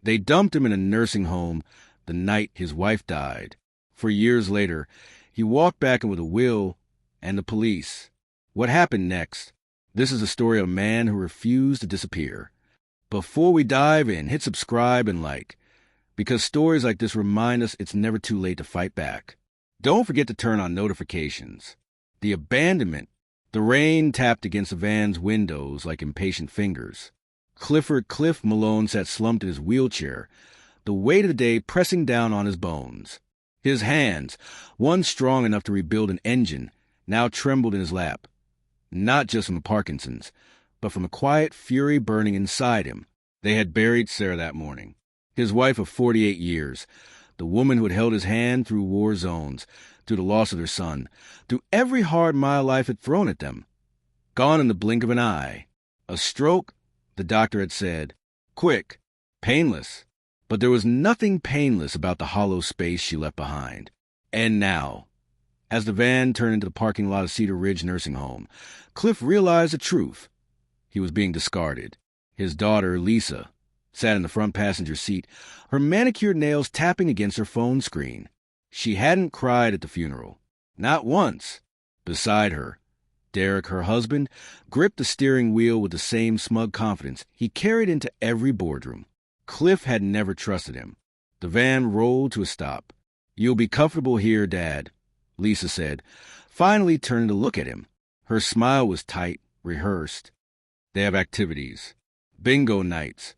They dumped him in a nursing home the night his wife died. For years later, he walked back in with a will and the police. What happened next? This is the story of a man who refused to disappear. Before we dive in, hit subscribe and like, because stories like this remind us it's never too late to fight back. Don't forget to turn on notifications. The abandonment. The rain tapped against the van's windows like impatient fingers. Cliff Malone sat slumped in his wheelchair, the weight of the day pressing down on his bones. His hands, one strong enough to rebuild an engine, now trembled in his lap. Not just from the Parkinson's, but from a quiet fury burning inside him. They had buried Sarah that morning, his wife of 48 years, the woman who had held his hand through war zones, through the loss of their son, through every hard mile life had thrown at them. Gone in the blink of an eye. A stroke, the doctor had said. Quick, painless. But there was nothing painless about the hollow space she left behind. And now, as the van turned into the parking lot of Cedar Ridge Nursing Home, Cliff realized the truth. He was being discarded. His daughter, Lisa, sat in the front passenger seat, her manicured nails tapping against her phone screen. She hadn't cried at the funeral. Not once. Beside her, Derek, her husband, gripped the steering wheel with the same smug confidence he carried into every boardroom. Cliff had never trusted him. The van rolled to a stop. "You'll be comfortable here, Dad," Lisa said, finally turning to look at him. Her smile was tight, rehearsed. "They have activities. Bingo nights."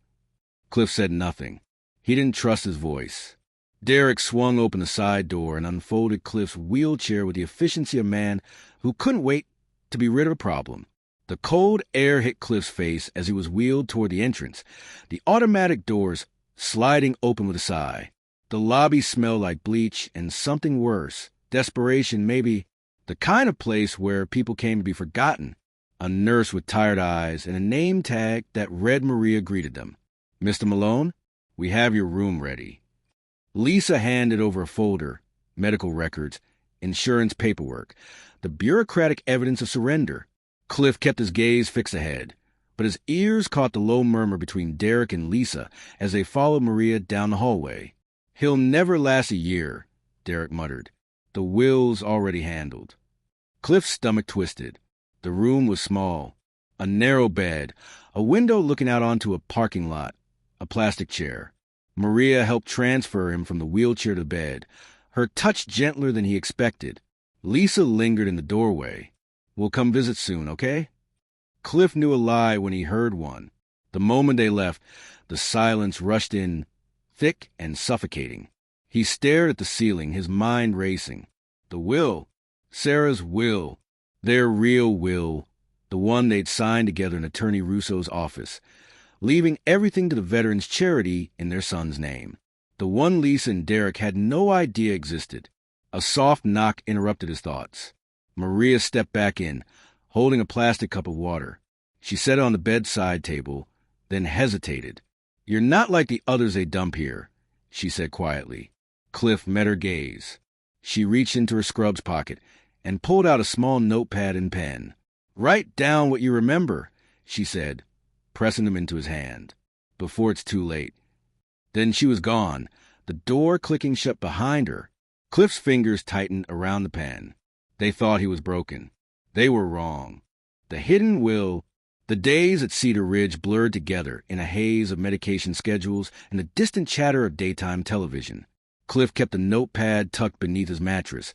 Cliff said nothing. He didn't trust his voice. Derek swung open the side door and unfolded Cliff's wheelchair with the efficiency of a man who couldn't wait to be rid of a problem. The cold air hit Cliff's face as he was wheeled toward the entrance, the automatic doors sliding open with a sigh. The lobby smelled like bleach and something worse, desperation maybe, the kind of place where people came to be forgotten. A nurse with tired eyes and a name tag that read Maria greeted them. "Mr. Malone, we have your room ready." Lisa handed over a folder, medical records, insurance paperwork, the bureaucratic evidence of surrender. Cliff kept his gaze fixed ahead, but his ears caught the low murmur between Derek and Lisa as they followed Maria down the hallway. "He'll never last a year," Derek muttered. "The will's already handled." Cliff's stomach twisted. The room was small. A narrow bed, a window looking out onto a parking lot, a plastic chair. Maria helped transfer him from the wheelchair to the bed, her touch gentler than he expected. Lisa lingered in the doorway. "We'll come visit soon, okay?" Cliff knew a lie when he heard one. The moment they left, the silence rushed in, thick and suffocating. He stared at the ceiling, his mind racing. The will. Sarah's will. Their real will. The one they'd signed together in Attorney Russo's office, leaving everything to the veterans' charity in their son's name. The one Lisa and Derek had no idea existed. A soft knock interrupted his thoughts. Maria stepped back in, holding a plastic cup of water. She set it on the bedside table, then hesitated. "You're not like the others they dump here," she said quietly. Cliff met her gaze. She reached into her scrubs pocket and pulled out a small notepad and pen. "Write down what you remember," she said, pressing them into his hand, "before it's too late." Then she was gone, the door clicking shut behind her. Cliff's fingers tightened around the pen. They thought he was broken. They were wrong. The hidden will. The days at Cedar Ridge blurred together in a haze of medication schedules and the distant chatter of daytime television. Cliff kept the notepad tucked beneath his mattress,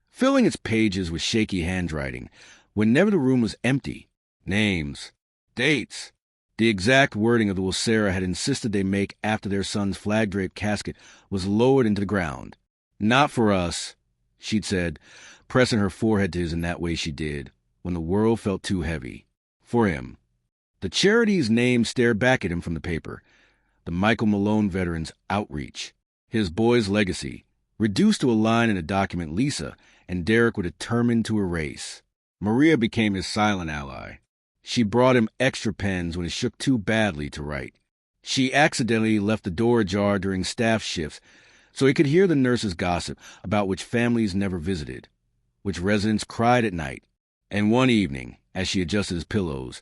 filling its pages with shaky handwriting. Whenever the room was empty, names, dates, the exact wording of the will Sarah had insisted they make after their son's flag-draped casket was lowered into the ground. "Not for us," she'd said, pressing her forehead to his in that way she did, when the world felt too heavy. For him. The charity's name stared back at him from the paper. The Michael Malone Veterans Outreach. His boy's legacy, reduced to a line in a document Lisa and Derek were determined to erase. Maria became his silent ally. She brought him extra pens when it shook too badly to write. She accidentally left the door ajar during staff shifts so he could hear the nurses gossip about which families never visited, which residents cried at night. And one evening, as she adjusted his pillows,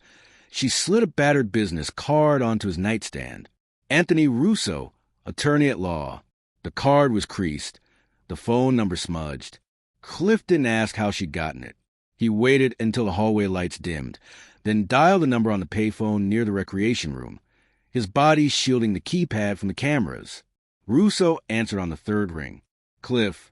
she slid a battered business card onto his nightstand. Anthony Russo, attorney at law. The card was creased, the phone number smudged. Cliff didn't ask how she'd gotten it. He waited until the hallway lights dimmed, then dialed the number on the payphone near the recreation room, his body shielding the keypad from the cameras. Russo answered on the third ring. Cliff.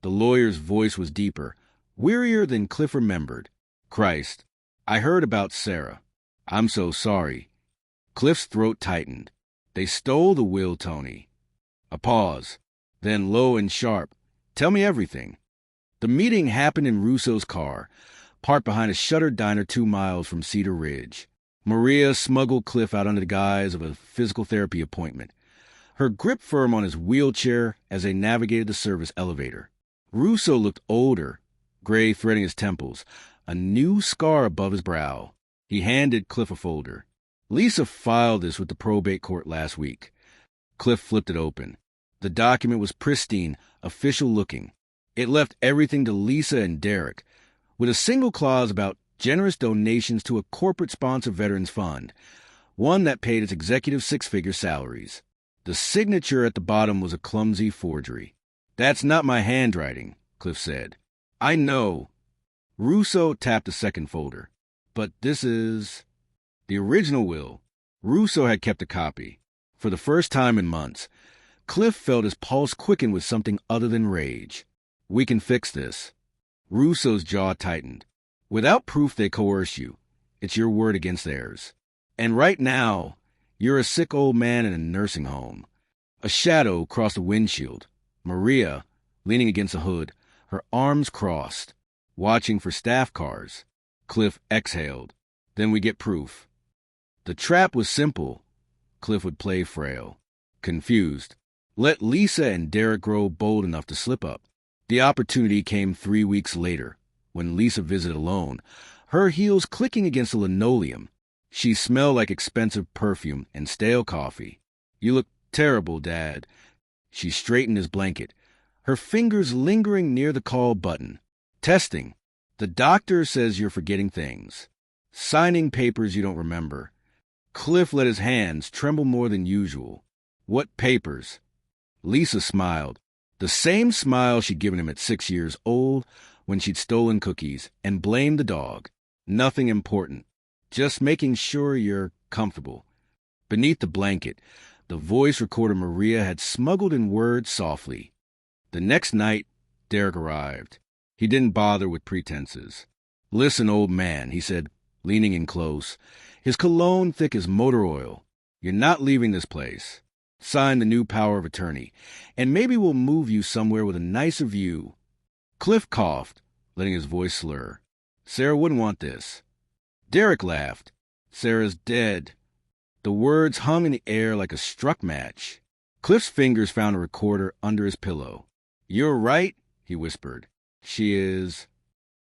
The lawyer's voice was deeper, wearier than Cliff remembered. Christ, I heard about Sarah. I'm so sorry. Cliff's throat tightened. They stole the will, Tony. A pause, then low and sharp. Tell me everything. The meeting happened in Russo's car, parked behind a shuttered diner 2 miles from Cedar Ridge. Maria smuggled Cliff out under the guise of a physical therapy appointment, her grip firm on his wheelchair as they navigated the service elevator. Russo looked older, gray threading his temples, a new scar above his brow. He handed Cliff a folder. Lisa filed this with the probate court last week. Cliff flipped it open. The document was pristine, official-looking. It left everything to Lisa and Derek, with a single clause about generous donations to a corporate-sponsored veterans fund, one that paid its executive 6-figure salaries. The signature at the bottom was a clumsy forgery. That's not my handwriting, Cliff said. I know. Russo tapped the second folder. But this is... The original will. Russo had kept a copy. For the first time in months, Cliff felt his pulse quicken with something other than rage. We can fix this. Russo's jaw tightened. Without proof, they coerce you. It's your word against theirs. And right now, you're a sick old man in a nursing home. A shadow crossed the windshield. Maria, leaning against the hood, her arms crossed, watching for staff cars. Cliff exhaled. Then we get proof. The trap was simple. Cliff would play frail. Confused. Let Lisa and Derek grow bold enough to slip up. The opportunity came 3 weeks later, when Lisa visited alone, her heels clicking against the linoleum. She smelled like expensive perfume and stale coffee. You look terrible, Dad. She straightened his blanket, her fingers lingering near the call button. Testing. The doctor says you're forgetting things. Signing papers you don't remember. Cliff let his hands tremble more than usual. What papers? Lisa smiled. The same smile she'd given him at 6 years old when she'd stolen cookies and blamed the dog. Nothing important. Just making sure you're comfortable. Beneath the blanket, the voice recorder Maria had smuggled in words softly. The next night, Derek arrived. He didn't bother with pretenses. Listen, old man, he said, leaning in close, his cologne thick as motor oil. You're not leaving this place. Sign the new power of attorney, and maybe we'll move you somewhere with a nicer view. Cliff coughed, letting his voice slur. Sarah wouldn't want this. Derek laughed. Sarah's dead. The words hung in the air like a struck match. Cliff's fingers found a recorder under his pillow. You're right, he whispered. She is...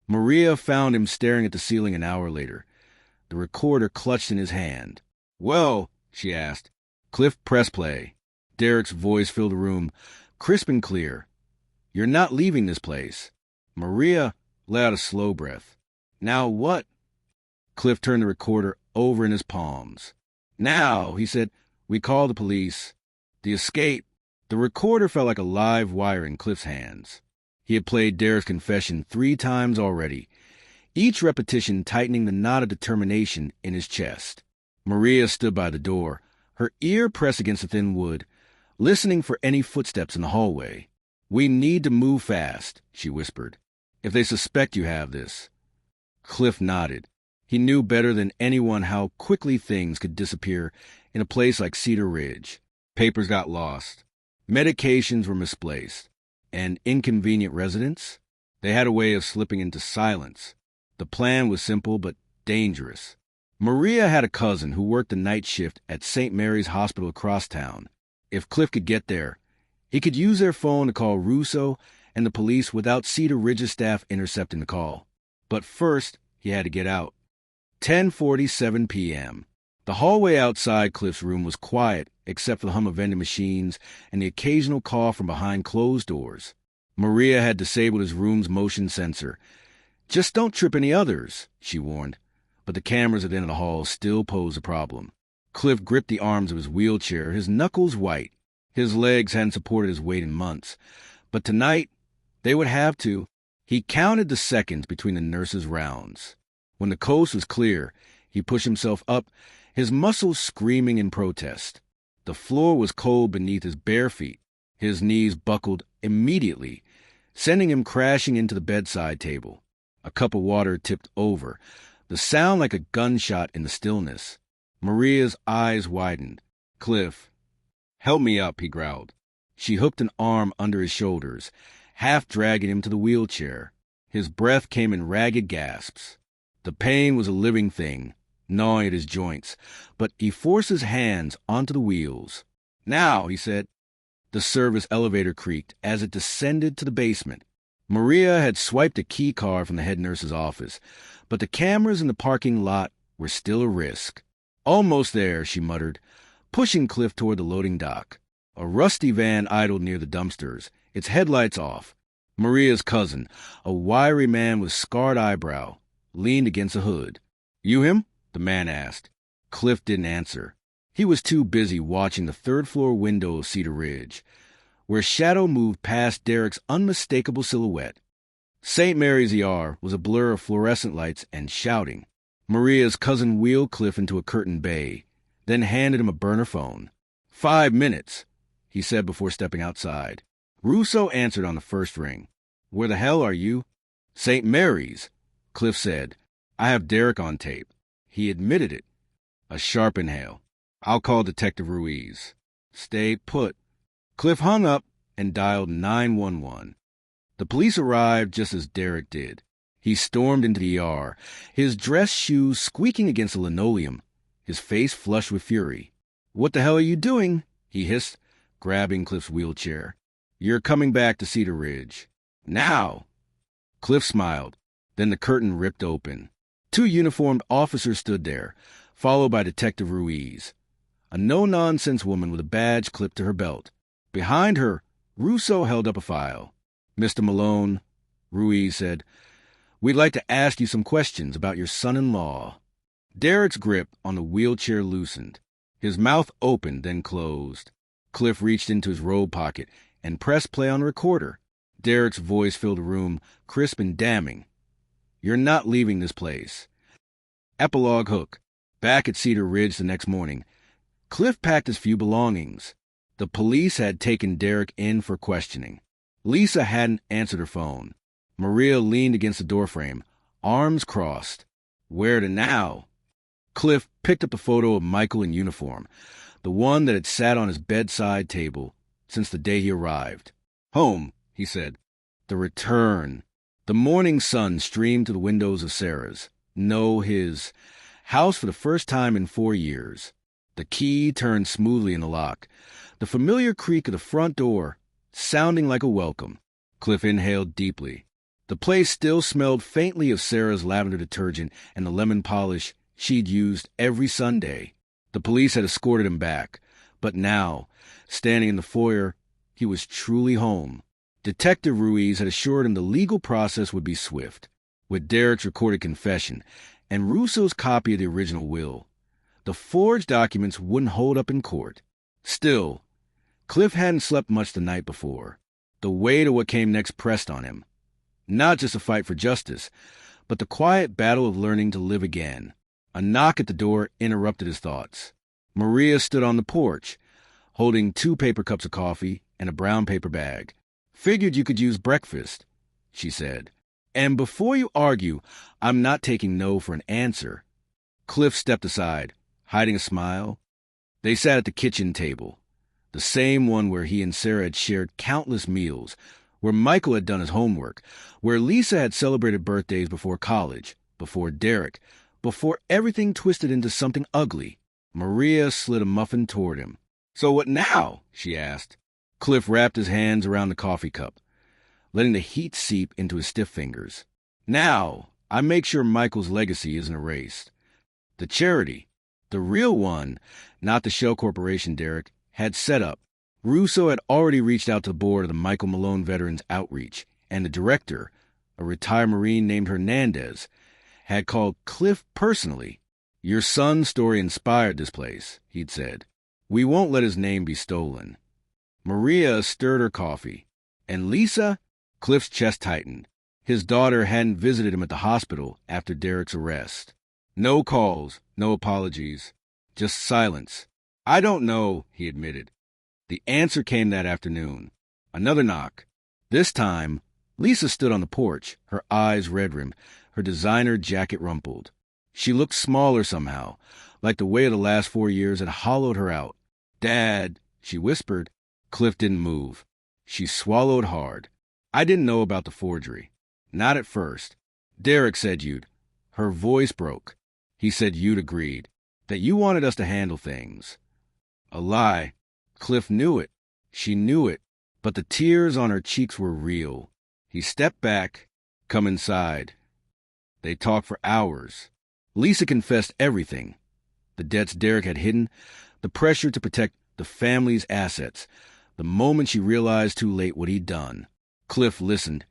Maria found him staring at the ceiling an hour later, the recorder clutched in his hand. Well, she asked. Cliff pressed play. Derek's voice filled the room, crisp and clear. You're not leaving this place. Maria let out a slow breath. Now what? Cliff turned the recorder over in his palms. Now, he said, we call the police. The escape. The recorder felt like a live wire in Cliff's hands. He had played Derek's confession 3 times already, each repetition tightening the knot of determination in his chest. Maria stood by the door, her ear pressed against the thin wood, listening for any footsteps in the hallway. We need to move fast, she whispered. If they suspect you have this. Cliff nodded. He knew better than anyone how quickly things could disappear in a place like Cedar Ridge. Papers got lost. Medications were misplaced. And inconvenient residents? They had a way of slipping into silence. The plan was simple but dangerous. Maria had a cousin who worked the night shift at St. Mary's Hospital across town. If Cliff could get there, he could use their phone to call Russo and the police without Cedar Ridge's staff intercepting the call. But first, he had to get out. 10:47 p.m. The hallway outside Cliff's room was quiet except for the hum of vending machines and the occasional call from behind closed doors. Maria had disabled his room's motion sensor. Just don't trip any others, she warned. But the cameras at the end of the hall still posed a problem. Cliff gripped the arms of his wheelchair, his knuckles white. His legs hadn't supported his weight in months. But tonight, they would have to. He counted the seconds between the nurses' rounds. When the coast was clear, he pushed himself up, his muscles screaming in protest. The floor was cold beneath his bare feet. His knees buckled immediately, sending him crashing into the bedside table. A cup of water tipped over, the sound like a gunshot in the stillness. Maria's eyes widened. "Cliff." "Help me up," he growled. She hooked an arm under his shoulders, half dragging him to the wheelchair. His breath came in ragged gasps. The pain was a living thing, gnawing at his joints, but he forced his hands onto the wheels. "Now," he said. The service elevator creaked as it descended to the basement. Maria had swiped a key card from the head nurse's office, but the cameras in the parking lot were still a risk. "Almost there," she muttered, pushing Cliff toward the loading dock. A rusty van idled near the dumpsters, its headlights off. Maria's cousin, a wiry man with scarred eyebrow, leaned against a hood. "You him?" the man asked. Cliff didn't answer. He was too busy watching the third-floor window of Cedar Ridge, where shadow moved past Derek's unmistakable silhouette. St. Mary's ER was a blur of fluorescent lights and shouting. Maria's cousin wheeled Cliff into a curtained bay, then handed him a burner phone. 5 minutes, he said before stepping outside. Russo answered on the first ring. "Where the hell are you?" "St. Mary's," Cliff said. "I have Derek on tape." He admitted it. A sharp inhale. "I'll call Detective Ruiz." "Stay put." Cliff hung up and dialed 911. The police arrived just as Derek did. He stormed into the ER, his dress shoes squeaking against the linoleum, his face flushed with fury. "What the hell are you doing?" he hissed, grabbing Cliff's wheelchair. "You're coming back to Cedar Ridge." "Now!" Cliff smiled. Then the curtain ripped open. 2 uniformed officers stood there, followed by Detective Ruiz, a no-nonsense woman with a badge clipped to her belt. Behind her, Russo held up a file. "Mr. Malone," Ruiz said, "we'd like to ask you some questions about your son-in-law." Derek's grip on the wheelchair loosened. His mouth opened, then closed. Cliff reached into his robe pocket and pressed play on the recorder. Derek's voice filled the room, crisp and damning. "You're not leaving this place." Epilogue hook. Back at Cedar Ridge the next morning, Cliff packed his few belongings. The police had taken Derek in for questioning. Lisa hadn't answered her phone. Maria leaned against the doorframe, arms crossed. Where to now? Cliff picked up a photo of Michael in uniform, the one that had sat on his bedside table since the day he arrived. "Home," he said. The return. The morning sun streamed to the windows of Sarah's. No, his house for the first time in 4 years. The key turned smoothly in the lock. The familiar creak of the front door, sounding like a welcome. Cliff inhaled deeply. The place still smelled faintly of Sarah's lavender detergent and the lemon polish she'd used every Sunday. The police had escorted him back, but now, standing in the foyer, he was truly home. Detective Ruiz had assured him the legal process would be swift. With Derek's recorded confession and Russo's copy of the original will, the forged documents wouldn't hold up in court. Still, Cliff hadn't slept much the night before. The weight of what came next pressed on him. Not just a fight for justice, but the quiet battle of learning to live again. A knock at the door interrupted his thoughts. Maria stood on the porch, holding 2 paper cups of coffee and a brown paper bag. "Figured you could use breakfast," she said. "And before you argue, I'm not taking no for an answer." Cliff stepped aside, hiding a smile. They sat at the kitchen table, the same one where he and Sarah had shared countless meals, where Michael had done his homework, where Lisa had celebrated birthdays before college, before Derek, before everything twisted into something ugly. Maria slid a muffin toward him. "So what now?" she asked. Cliff wrapped his hands around the coffee cup, letting the heat seep into his stiff fingers. "Now, I make sure Michael's legacy isn't erased. The charity, the real one, not the shell corporation Derek had set up. Russo had already reached out to the board of the Michael Malone Veterans Outreach, and the director, a retired Marine named Hernandez, had called Cliff personally. Your son's story inspired this place, he'd said. We won't let his name be stolen. Maria stirred her coffee. And Lisa? Cliff's chest tightened. His daughter hadn't visited him at the hospital after Derek's arrest. No calls, no apologies, just silence. I don't know, he admitted. The answer came that afternoon. Another knock. This time, Lisa stood on the porch, her eyes red-rimmed, her designer jacket rumpled. She looked smaller somehow, like the weight of the last 4 years had hollowed her out. Dad, she whispered. Cliff didn't move. She swallowed hard. I didn't know about the forgery. Not at first. Derek said you'd. Her voice broke. He said you'd agreed. That you wanted us to handle things. A lie. Cliff knew it. She knew it. But the tears on her cheeks were real. He stepped back. Come inside. They talked for hours. Lisa confessed everything. The debts Derek had hidden, the pressure to protect the family's assets, the moment she realized too late what he'd done. Cliff listened,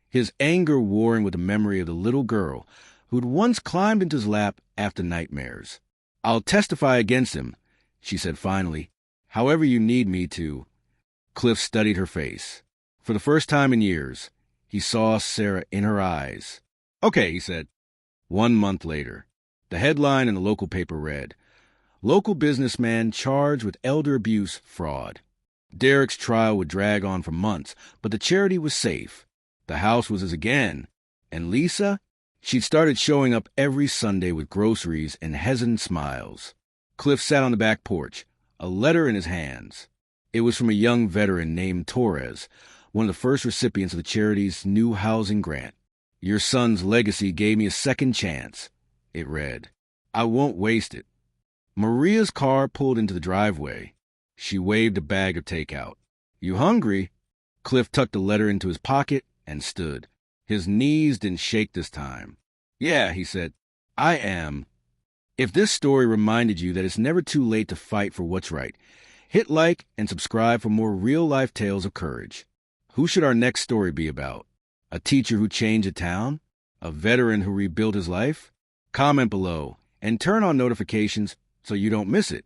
his anger warring with the memory of the little girl who'd once climbed into his lap after nightmares. I'll testify against him, she said finally, however you need me to. Cliff studied her face. For the first time in years, he saw Sarah in her eyes. Okay, he said. 1 month later, the headline in the local paper read, Local businessman charged with elder abuse fraud. Derek's trial would drag on for months, but the charity was safe. The house was his again. And Lisa? She'd started showing up every Sunday with groceries and hesitant smiles. Cliff sat on the back porch, a letter in his hands. It was from a young veteran named Torres, one of the first recipients of the charity's new housing grant. Your son's legacy gave me a second chance, it read. I won't waste it. Maria's car pulled into the driveway. She waved a bag of takeout. You hungry? Cliff tucked the letter into his pocket and stood. His knees didn't shake this time. Yeah, he said. I am. If this story reminded you that it's never too late to fight for what's right, hit like and subscribe for more real-life tales of courage. Who should our next story be about? A teacher who changed a town? A veteran who rebuilt his life? Comment below and turn on notifications so you don't miss it.